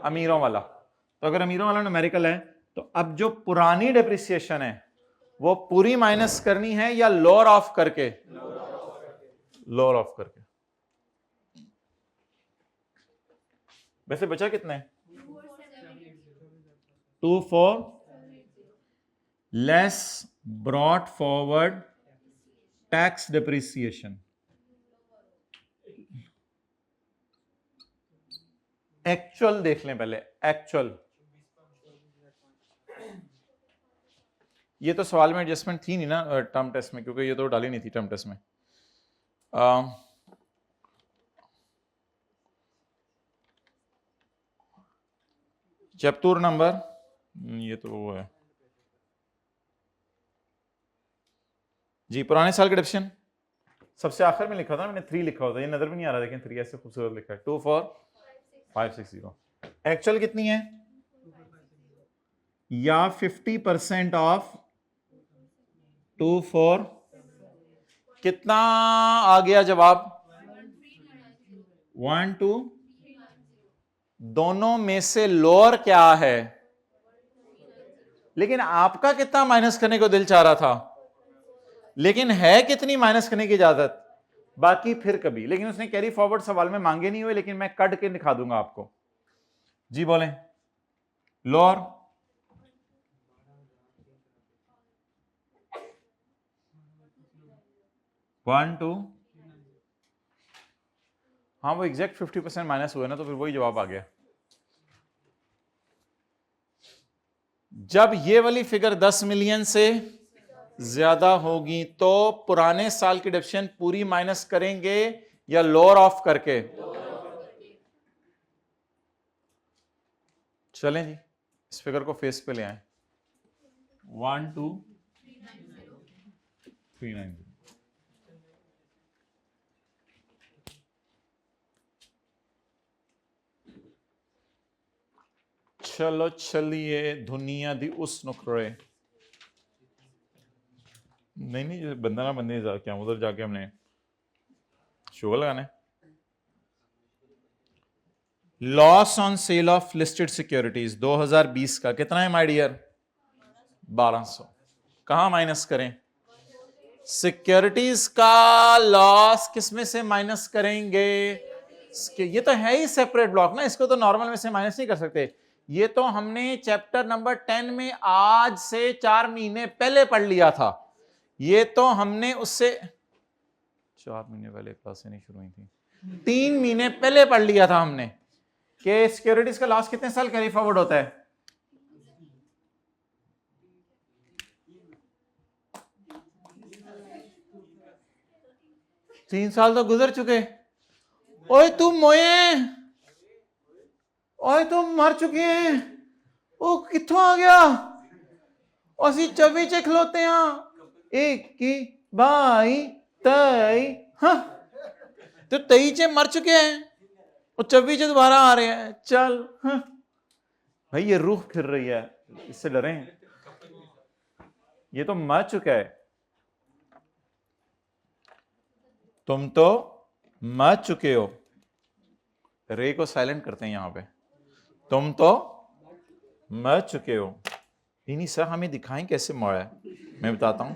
अमीरों वाला। तो अगर अमीरों वाला न्यूमेरिकल है तो अब जो पुरानी डेप्रिसिएशन है वो पूरी माइनस करनी है या लोअर ऑफ करके? लोअर ऑफ करके। वैसे बचा कितने? 24 less brought forward tax depreciation. Actual देख लें पहले, एक्चुअल। ये तो सवाल में एडजस्टमेंट थी नहीं ना टर्म टेस्ट में, क्योंकि ये तो डाली नहीं थी टर्म टेस्ट में। चैप्टर नंबर, ये तो वो है जी, पुराने साल का डेप्रिसिएशन सबसे आखिर में लिखा था मैंने, 3 लिखा होता, ये नजर भी नहीं आ रहा, लेकिन 3 ऐसे खूबसूरत लिखा है। 24560। एक्चुअल कितनी है? या 50% ऑफ 24, कितना आ गया जवाब? 12। दोनों में से लोअर क्या है? लेकिन आपका कितना माइनस करने को दिल चाह रहा था, लेकिन है कितनी माइनस करने की इजाजत? बाकी फिर कभी, लेकिन उसने कैरी फॉरवर्ड सवाल में मांगे नहीं हुए, लेकिन मैं कट के दिखा दूंगा आपको। जी बोलें। लोअर 1 2, हाँ वो एग्जैक्ट 50% माइनस हुए ना, तो फिर वही जवाब आ गया। जब ये वाली फिगर 10 मिलियन से ज्यादा होगी तो पुराने साल की डेप्रिसिएशन पूरी माइनस करेंगे या लोअर ऑफ करके? चलें जी, इस फिगर को फेस पे ले आए। 12390। चलो चलिए दुनिया दी उस नुकरे नहीं नहीं, जो बंदा ना बंदे क्या उधर जाके हमने शो लगाना है। Loss on sale of listed securities 2020 का कितना है माय डियर? 1200। कहां माइनस करें? सिक्योरिटीज का लॉस किस में से माइनस करेंगे? ये तो है ही सेपरेट ब्लॉक ना, इसको तो नॉर्मल में से माइनस नहीं कर सकते। ये तो हमने चैप्टर नंबर 10 में आज से 4 महीने पहले पढ़ लिया था। ये तो हमने उससे 4 महीने पहले क्लासें नहीं शुरू हुई थी, 3 महीने पहले पढ़ लिया था हमने कि सिक्योरिटीज का लॉस कितने साल कैरी फॉरवर्ड होता है। तीन साल तो गुजर चुके। ओए तुम मोए, ओए तुम मर चुके हैं। ओ कित्थों आ गया? ਅਸੀਂ 24 ਚ ਖਲੋਤੇ ਆ, 21 22 23। हाँ तो 23 च मर चुके हैं और 24 च दोबारा आ रहे हैं। चल हाँ। भाई ये रूह फिर रही है, इससे डरे हैं। ये तो मर चुका है। तुम तो मर चुके हो। रे को साइलेंट करते हैं यहां पे। तुम तो मर चुके हो। नहीं सर, हमें दिखाएं कैसे मरा है, मैं बताता हूं।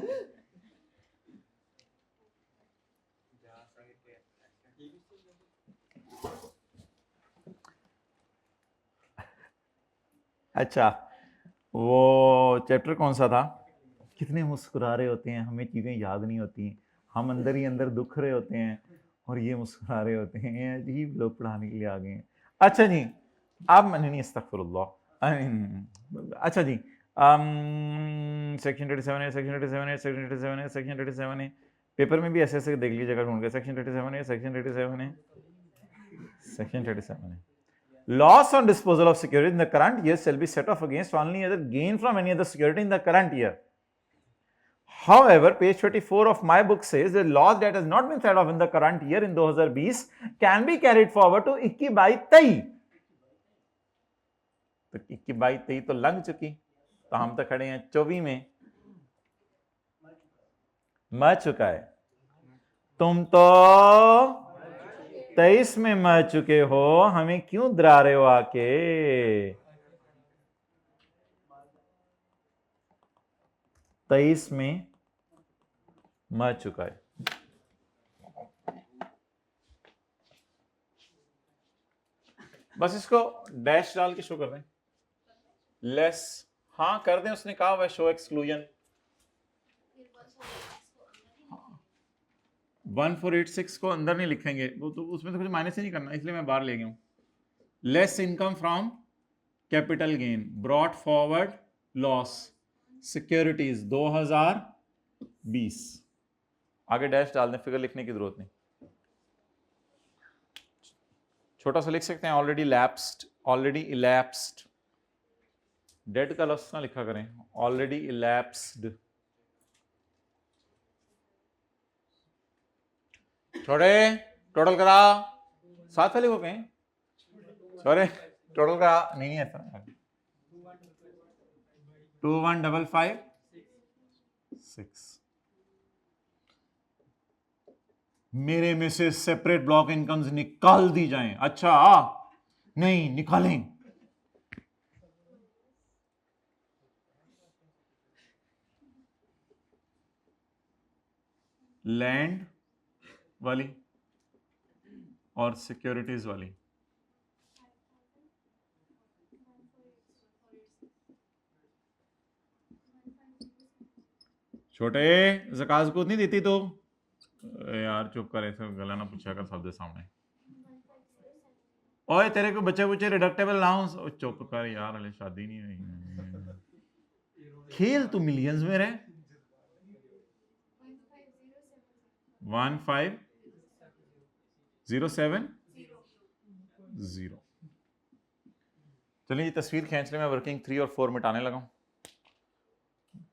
अच्छा, वो चैप्टर कौन सा था? कितने मुस्कुरा रहे होते हैं, हमें चीजें याद नहीं होती, हम अंदर ही अंदर दुख रहे होते हैं और ये मुस्कुरा रहे होते हैं। अजीब लोग पढ़ाने के लिए आ गए हैं। अच्छा जी, अब नहीं अस्तगफिरुल्लाह। अच्छा जी, सेक्शन 37 है, सेक्शन 37 है, सेक्शन 37 है, सेक्शन 37 है। पेपर में भी ऐसे ऐसे देख लीजिएगा ढूंढ के। सेक्शन 37 है, सेक्शन 37 है, सेक्शन 37 है। Loss on disposal of security in the current year shall be set off against only other gain from any other security in the current year. However, page 24 of my book says the loss that has not been set off in the current year in 2020 can be carried forward to 21-22। तो 21-23 तो लंघ चुकी, तो हम तो खड़े हैं 24 में। मर चुका है। तुम तो 23 में मर चुके हो, हमें क्यों डरा रहे हो आके? 23 में मर चुका है। बस इसको डैश डाल के शो कर दें। लेस, हाँ कर दें, उसने कहा हुआ शो एक्सक्लूजन। 1486 को अंदर नहीं लिखेंगे, वो तो उसमें तो कुछ माइनस ही नहीं करना, इसलिए मैं बाहर ले गया हूं। Less income from capital gain brought forward loss securities 2020। आगे डैश डाल दें, फिगर लिखने की जरूरत नहीं। छोटा सा लिख सकते हैं, already lapsed, already elapsed. Dead का लॉस ना लिखा करें, ऑलरेडी इलैप्स्ड। छोड़े टोटल करा, साथ वाले को कहें छोड़े टोटल करा, नहीं है ऐसा। 2155 मेरे में से सेपरेट ब्लॉक इनकम्स निकाल दी जाएं। अच्छा नहीं निकालें। लैंड वाली और सिक्योरिटीज वाली। छोटे ज़कात को नहीं देती तो यार चुप कर, ऐसे गला ना पूछा कर सबके सामने। ओए तेरे को बच्चे बुच्चे रिडक्टेबल अलाउंस, चुप कर यार, अले शादी नहीं हुई। खेल तू मिलियंस में रहे। 1507 0। चलिए ये तस्वीर खींच ले, मैं वर्किंग 3 और 4 मिटाने लगा हूं,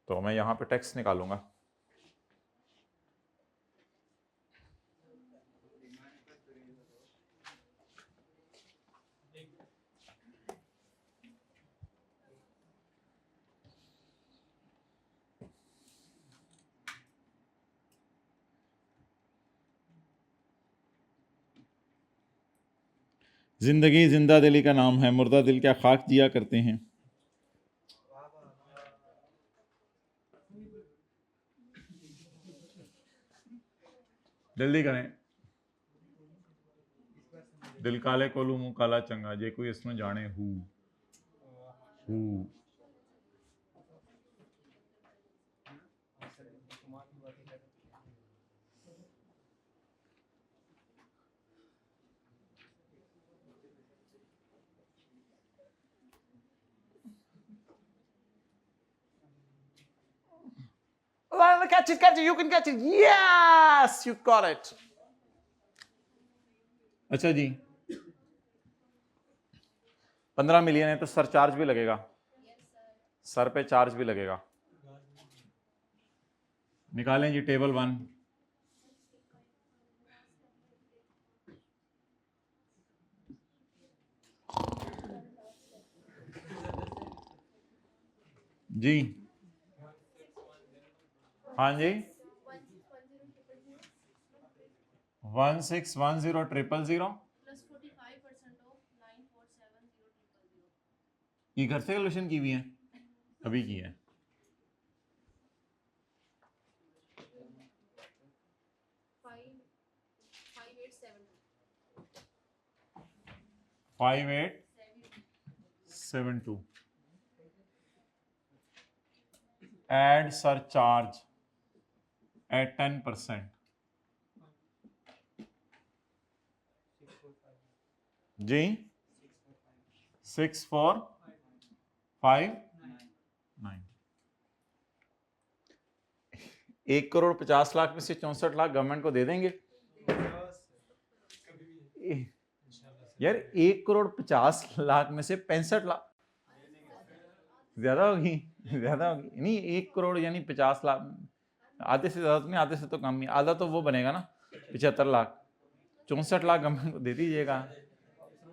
तो मैं यहां पे टेक्स्ट निकालूंगा। जिंदगी जिंदा दिली का नाम है, मुर्दा दिल क्या खाक जिया करते हैं। जल्दी करें। दिल काले कोलू मुंह काला चंगा, जे कोई इसमें जाने who catch it, you can catch it. Yes, you got it. अच्छा जी, 15 मिलियन है तो सर चार्ज भी लगेगा, सर पे चार्ज भी लगेगा। निकालें जी टेबल 1। जी हाँ जी, 16100000 ये घर से कैलकुलेशन की हुई है, अभी की है। Five 872 add surcharge at 10%। जी 6459। 1,50,00,000 में से 64 लाख गवर्नमेंट को दे देंगे यार। 1,50,00,000 में से 65 लाख ज्यादा होगी, ज्यादा होगी नहीं। 1 करोड़ यानी 50 लाख, आधे से ज्यादा तो नहीं, आधे से तो कम ही, आधा तो वो बनेगा ना 75 लाख। 64 लाख गवर्नमेंट को दे दीजिएगा।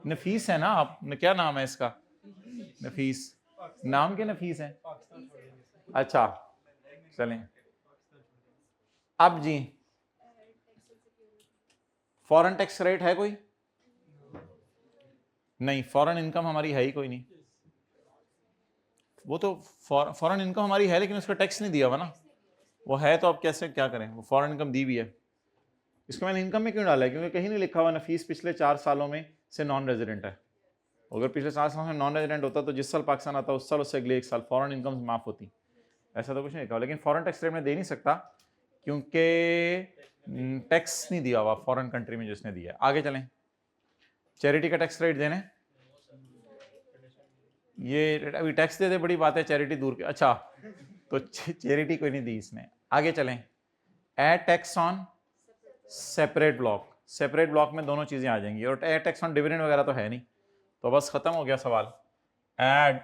नफीस है ना आप, क्या नाम है इसका? नफीस, नाम क्या नफीस है? अच्छा चलें। अब जी फॉरेन टैक्स रेट है कोई? नहीं, फॉरेन इनकम हमारी है ही कोई नहीं। वो तो फॉरेन इनकम हमारी है लेकिन उसका टैक्स नहीं दिया हुआ ना, वो है तो अब कैसे क्या करें? वो फॉरेन इनकम दी भी है। इसको मैंने इनकम में क्यों डाला है? क्योंकि कहीं नहीं लिखा हुआ नफीस पिछले 4 सालों में से नॉन रेजिडेंट है। अगर पिछले 4 सालों में नॉन रेजिडेंट होता तो जिस साल पाकिस्तान आता उस साल उससे अगले 1 साल फॉरेन इनकम माफ होती। ऐसा तो कुछ नहीं लिखा, लेकिन फॉरेन टैक्स रेट में दे नहीं सकता क्योंकि टैक्स नहीं दिया हुआ फॉरेन कंट्री में जिसने दिया है। आगे चलें। चैरिटी का टैक्स रेट देने, ये अभी टैक्स दे दे बड़ी बात है, चैरिटी दूर के। अच्छा तो चैरिटी कोई नहीं दी इसने। आगे चलें। Add tax on separate block, separate block में दोनों चीजें आ जाएंगी, और एड टैक्स ऑन डिविडेंड वगैरह तो है नहीं, तो बस खत्म हो गया सवाल। Add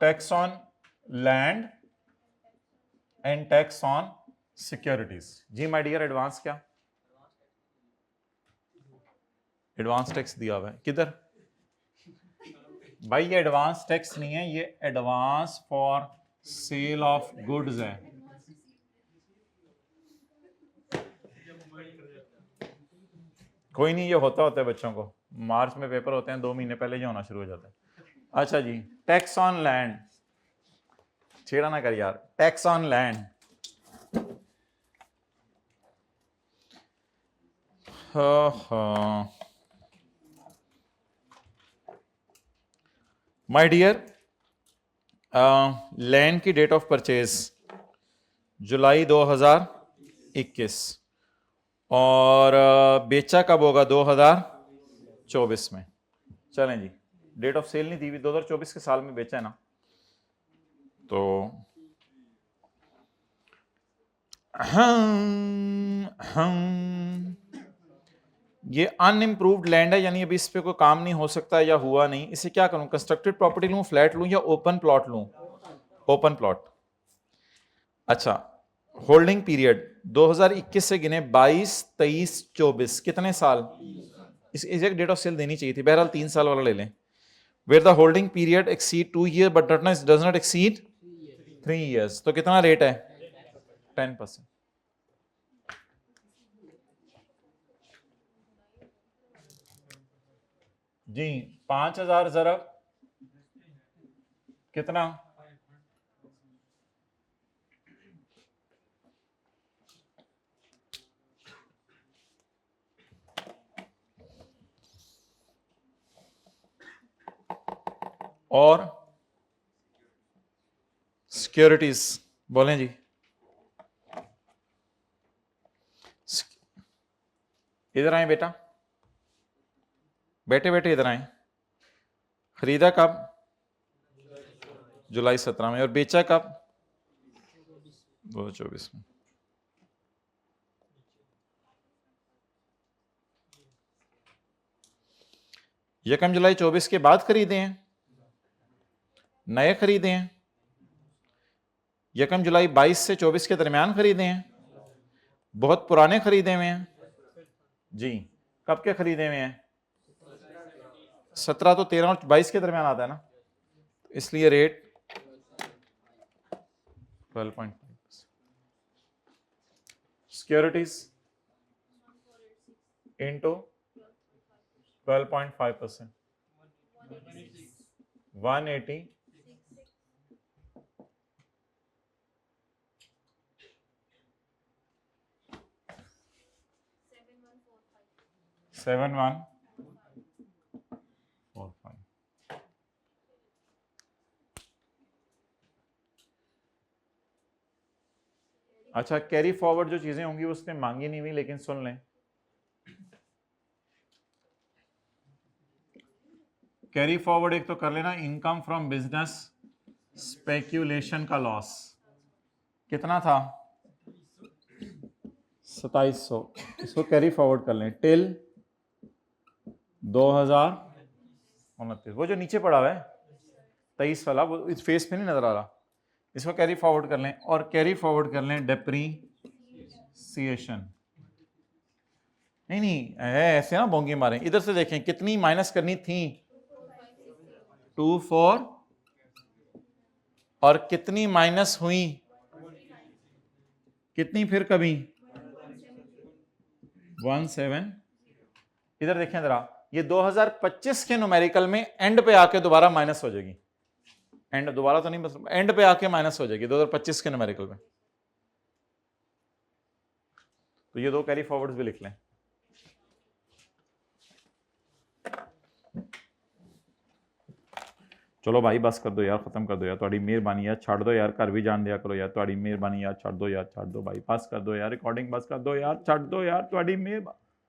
tax on land and tax on securities. जी माय डियर, एडवांस क्या? एडवांस टैक्स दिया हुआ है किधर भाई? ये एडवांस टैक्स नहीं है, ये advance for sale of goods है। कोई नहीं, ये होता है बच्चों को, मार्च में पेपर होते हैं, 2 महीने पहले ही होना शुरू हो जाता है। अच्छा जी, टैक्स ऑन लैंड, छेड़ा ना कर यार। Tax on land, my dear, land की डेट ऑफ परचेज जुलाई 2021 और बेचा कब होगा? 2024 में। चलें जी, डेट ऑफ सेल नहीं दी हुई, 2024 के साल में बेचा है ना, तो ये अनइम्प्रूव्ड लैंड है, यानी अभी इस पे कोई काम नहीं हो सकता या हुआ नहीं। इसे क्या करूं? कंस्ट्रक्टेड प्रॉपर्टी लूं, फ्लैट लूं या ओपन प्लॉट लूं? Open plot. अच्छा, होल्डिंग पीरियड 2021 से गिने 22, 23, 24, कितने साल? इस एग्जैक्ट डेट ऑफ सेल देनी चाहिए थी, बहरहाल 3 साल वाला ले लें। Where the holding period exceed 2 year but does not exceed 3 years, तो कितना रेट है? 10%। जी 5000 ज़रब कितना, और सिक्योरिटीज बोलें जी, इधर आए बेटा, बैठे बैठे इधर आए। खरीदा कब, जुलाई 17 में, और बेचा कब, 2024 में। यकम जुलाई 24 के बाद खरीदे हैं, नए खरीदे हैं, यकम जुलाई 22 से 24 के दरमियान खरीदे हैं, बहुत पुराने खरीदे हुए हैं जी। कब के खरीदे हुए हैं, 17 तो 13 और 22 के दरमियान आता है ना, इसलिए रेट 12.5%। Securities into 12.5%, 180 7145। अच्छा, कैरी फॉरवर्ड जो चीजें होंगी उसने मांगी नहीं हुई, लेकिन सुन लें, कैरी फॉरवर्ड एक तो कर लेना, इनकम फ्रॉम बिजनेस स्पेक्यूलेशन का लॉस कितना था, 2700, इसको कैरी फॉरवर्ड कर लें टिल 2029। वो जो नीचे पड़ा हुआ है 23 वाला, वो इस फेस पे नहीं नजर आ रहा, इसको कैरी फॉरवर्ड कर लें, और कैरी फॉरवर्ड कर लें डेप्रीसिएशन। नहीं ऐसे ना बोंगी मारें, इधर से देखें कितनी माइनस करनी थी, 24, और कितनी माइनस हुई, कितनी फिर कभी 17। इधर देखें जरा, ये 2025 के न्यूमेरिकल में एंड पे आके दोबारा माइनस हो जाएगी, एंड दोबारा तो नहीं, बस एंड पे आके माइनस हो जाएगी 2025 के न्यूमेरिकल में। तो ये दो कैरी फॉरवर्ड्स भी लिख लें। चलो भाई बस कर दो यार, खत्म कर दो यार, थोड़ी मेहरबानी यार, छाड़ दो यार, घर भी जान दिया करो यार, थोड़ी मेहरबानी यार, छाड़ दो यार, छाड़ दो भाई, बस कर दो यार, रिकॉर्डिंग बस कर दो यार, छाड़ दो यार, थोड़ी मेहरबानी।